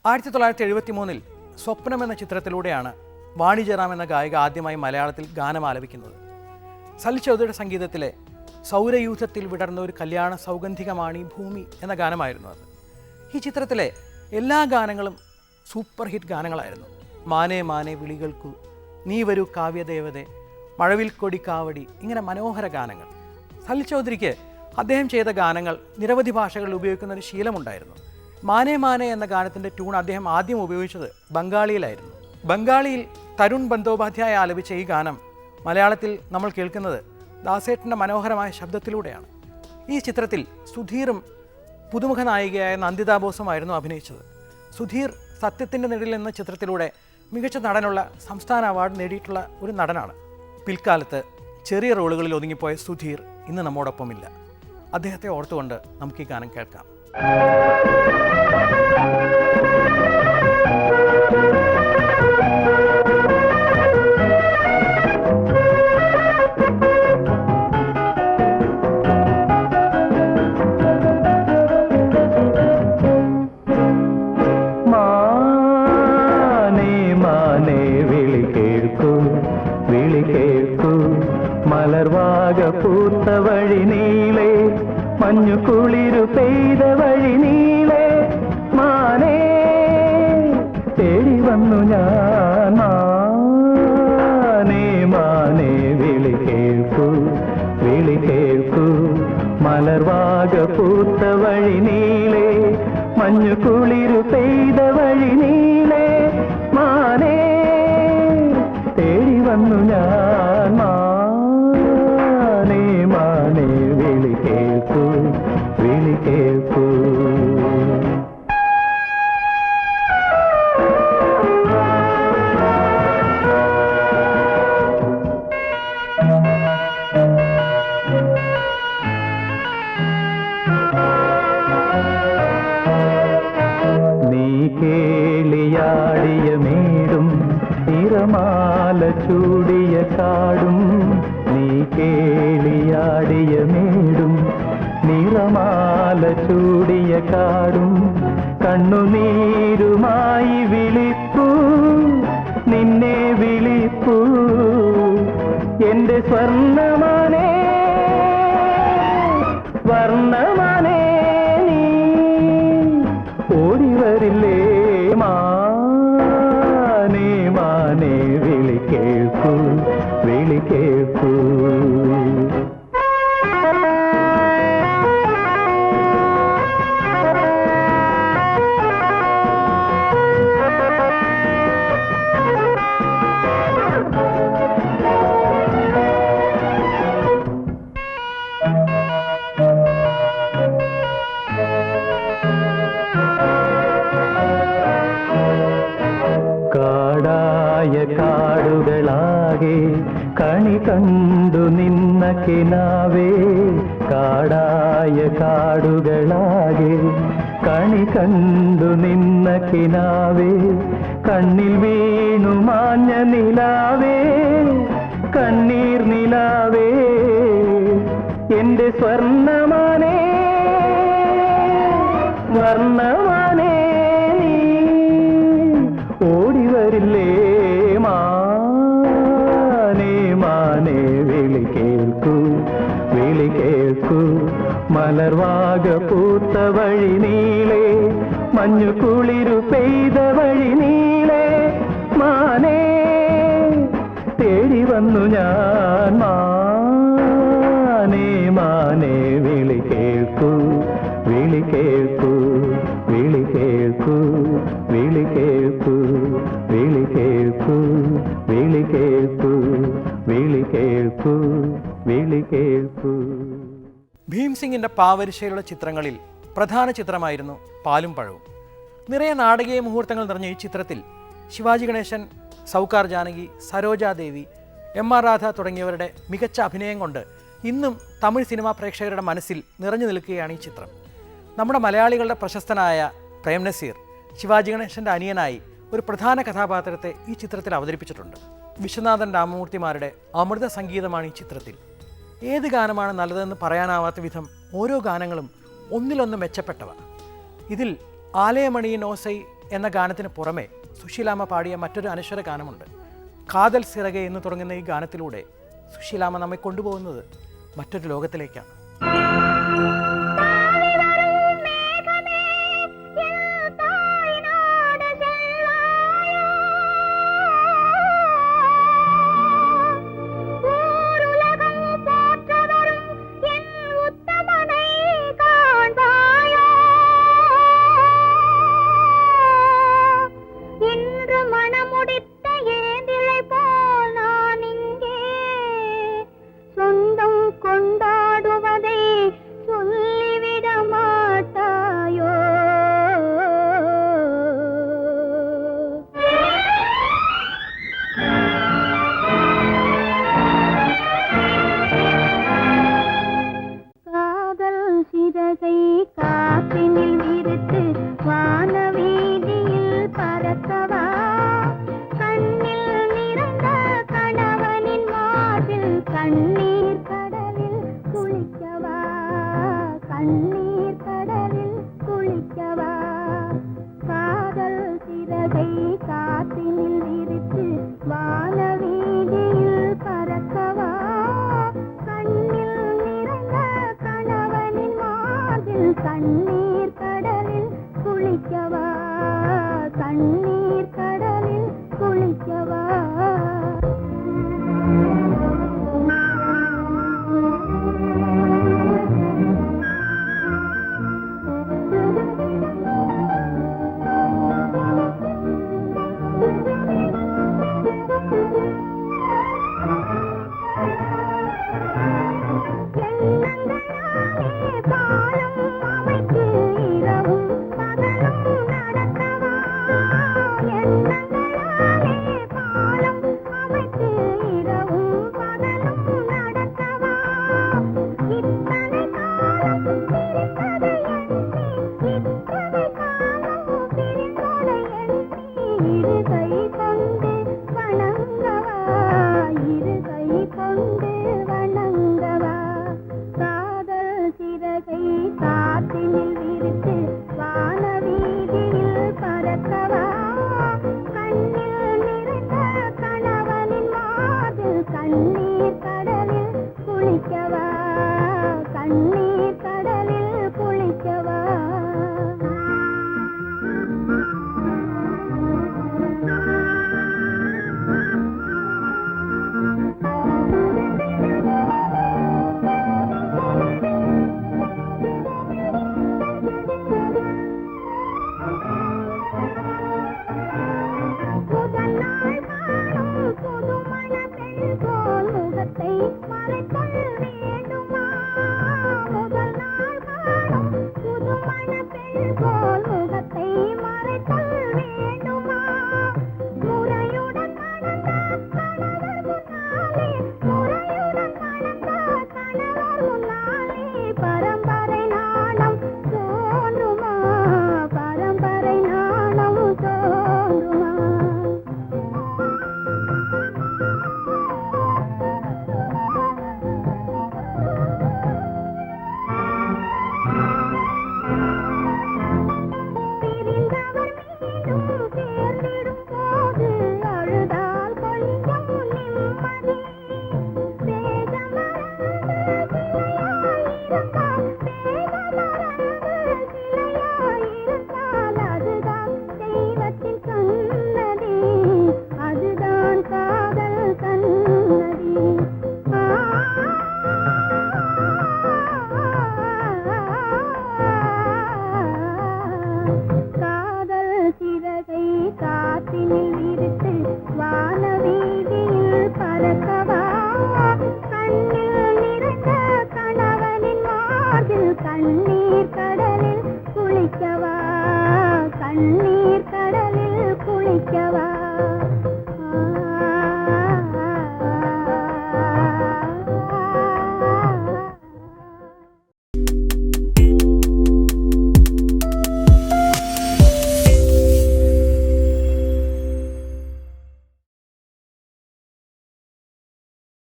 1973 സ്വപ്നം എന്ന ചിത്രത്തിലൂടെയാണ് വാണി ജയറാം എന്ന ഗായിക ആദ്യമായി മലയാളത്തിൽ ഗാനം ആലപിക്കുന്നത്. സലിൽ ചൗധരിയുടെ സംഗീതത്തിലെ സൗരയൂഥത്തിൽ വിടർന്ന ഒരു കല്യാണ സൗഗന്ധികമാണ് ഈ ഭൂമി എന്ന ഗാനമായിരുന്നു അത്. ഈ ചിത്രത്തിലെ എല്ലാ ഗാനങ്ങളും സൂപ്പർ ഹിറ്റ് ഗാനങ്ങളായിരുന്നു. മാനേ മാനേ വിളികൾക്കു, നീ വരൂ കാവ്യദേവതെ, മഴവിൽ കൊടി കാവടി, ഇങ്ങനെ മനോഹര ഗാനങ്ങൾ. സലിൽ ചൗധരിക്ക് അദ്ദേഹം ചെയ്ത ഗാനങ്ങൾ നിരവധി ഭാഷകളിൽ ഉപയോഗിക്കുന്ന ഒരു ശീലമുണ്ടായിരുന്നു. മാനേ മാനേ എന്ന ഗാനത്തിൻ്റെ ട്യൂൺ അദ്ദേഹം ആദ്യം ഉപയോഗിച്ചത് ബംഗാളിയിലായിരുന്നു. ബംഗാളിയിൽ തരുൺ ബന്ദോപാധ്യായ ആലപിച്ച ഈ ഗാനം മലയാളത്തിൽ നമ്മൾ കേൾക്കുന്നത് ദാസേട്ടൻ്റെ മനോഹരമായ ശബ്ദത്തിലൂടെയാണ്. ഈ ചിത്രത്തിൽ സുധീറും പുതുമുഖ നായികയായ നന്ദിതാ ബോസുമായിരുന്നു അഭിനയിച്ചത്. സുധീർ സത്യത്തിൻ്റെ നിഴൽ എന്ന ചിത്രത്തിലൂടെ മികച്ച നടനുള്ള സംസ്ഥാന അവാർഡ് നേടിയിട്ടുള്ള ഒരു നടനാണ്. പിൽക്കാലത്ത് ചെറിയ റോളുകളിൽ ഒതുങ്ങിപ്പോയ സുധീർ ഇന്ന് നമ്മോടൊപ്പമില്ല. അദ്ദേഹത്തെ ഓർത്തുകൊണ്ട് നമുക്ക് ഈ ഗാനം കേൾക്കാം. മലർവാക പൂത്ത വഴി നീളെ, മഞ്ഞു കുളിരു പെയ്ത വഴി നീളെ, മാനേ തേടി വന്നു ഞാൻ. മാനേ മാനേ വിളി കേൾക്കൂ, വിളി കേൾക്കൂ. മലർവാക പൂത്ത വഴി നീളെ, മഞ്ഞു കുളിരു പെയ്ത വഴി നീളെ, മാനേ തേടി വന്നു ഞാൻ. മാനേ വിളി കേൾക്കൂ, വിളി കേൾക്കൂ. നീ കേളിയാടിയ മേടും നിറമാല ചൂടിയ കാടും, നീ കേളിയാടിയ മേടും നിറമാല ചൂടിയ കാടും, കണ്ണുനീരുമായി വിളിപ്പൂ, നിന്നെ വിളിപ്പൂ എന്റെ സ്വർണ്ണമാനേ, വർണ്ണമാനേ, നീ ഓടിവരില്ലേ. മാനേ മാനേ വിളി കേൾക്കൂ, വിളി കേൾക്കൂ. കാടായ കാടുകളാകെ കണി കണ്ടു നിന്ന കിനാവേ, കാടായ കാടുകളാകെ കണി കണ്ടു നിന്ന കിനാവേ, കണ്ണിൽ വീണു മാഞ്ഞ നിലാവേ, കണ്ണീർ നിലാവേ എന്റെ സ്വർണ്ണമാനേ, വർണ്ണമാനേ, നീ ഓടിവരില്ലേ. മാനേ മാനേ വിളി കേൾക്കൂ, വിളി കേൾക്കൂ. മലർവാക പൂത്ത വഴി നീളെ, മഞ്ഞു കുളിരു പെയ്ത വഴി നീളെ, മാനേ തേടി വന്നു ഞാൻ. മാനേ മാനേ വിളി കേൾക്കൂ, വിളി കേൾക്കൂ, വിളി കേൾക്കൂ, വിളി കേൾക്കൂ, വിളി കേൾക്കൂ, വിളി കേൾക്കൂ, വിളി കേൾക്കൂ, വിളി കേൾക്കൂ. ഭീം സിംഗിൻ്റെ പാവരിശയിലുള്ള ചിത്രങ്ങളിൽ പ്രധാന ചിത്രമായിരുന്നു പാലും പഴവും. നിറയെ നാടകീയ മുഹൂർത്തങ്ങൾ നിറഞ്ഞ ഈ ചിത്രത്തിൽ ശിവാജി ഗണേശൻ, സൗകാർ ജാനകി, സരോജാദേവി, എം.ആർ. രാധ തുടങ്ങിയവരുടെ മികച്ച അഭിനയം കൊണ്ട് ഇന്നും തമിഴ് സിനിമാ പ്രേക്ഷകരുടെ മനസ്സിൽ നിറഞ്ഞു നിൽക്കുകയാണ് ഈ ചിത്രം. നമ്മുടെ മലയാളികളുടെ പ്രശസ്തനായ പ്രേം നസീർ ശിവാജി ഗണേശൻ്റെ അനിയനായി ഒരു പ്രധാന കഥാപാത്രത്തെ ഈ ചിത്രത്തിൽ അവതരിപ്പിച്ചിട്ടുണ്ട്. വിശ്വനാഥൻ രാമമൂർത്തിമാരുടെ അമൃത സംഗീതമാണ് ഈ ചിത്രത്തിൽ. ഏത് ഗാനമാണ് നല്ലതെന്ന് പറയാനാവാത്ത വിധം ഓരോ ഗാനങ്ങളും ഒന്നിലൊന്ന് മെച്ചപ്പെട്ടവ. ഇതിൽ ആലയമണിയിൻ ഓസൈ എന്ന ഗാനത്തിന് പുറമെ സുശീലാമ്മ പാടിയ മറ്റൊരു അനശ്വര ഗാനമുണ്ട്. കാതൽ സിറകെ എന്ന് തുടങ്ങുന്ന ഈ ഗാനത്തിലൂടെ സുശീലാമ്മ നമ്മെ കൊണ്ടുപോകുന്നത് മറ്റൊരു ലോകത്തിലേക്കാണ്. கண்ணீர் கடலில் குளிக்கவா, கண்ணீர் கடலில் குளிக்கவா.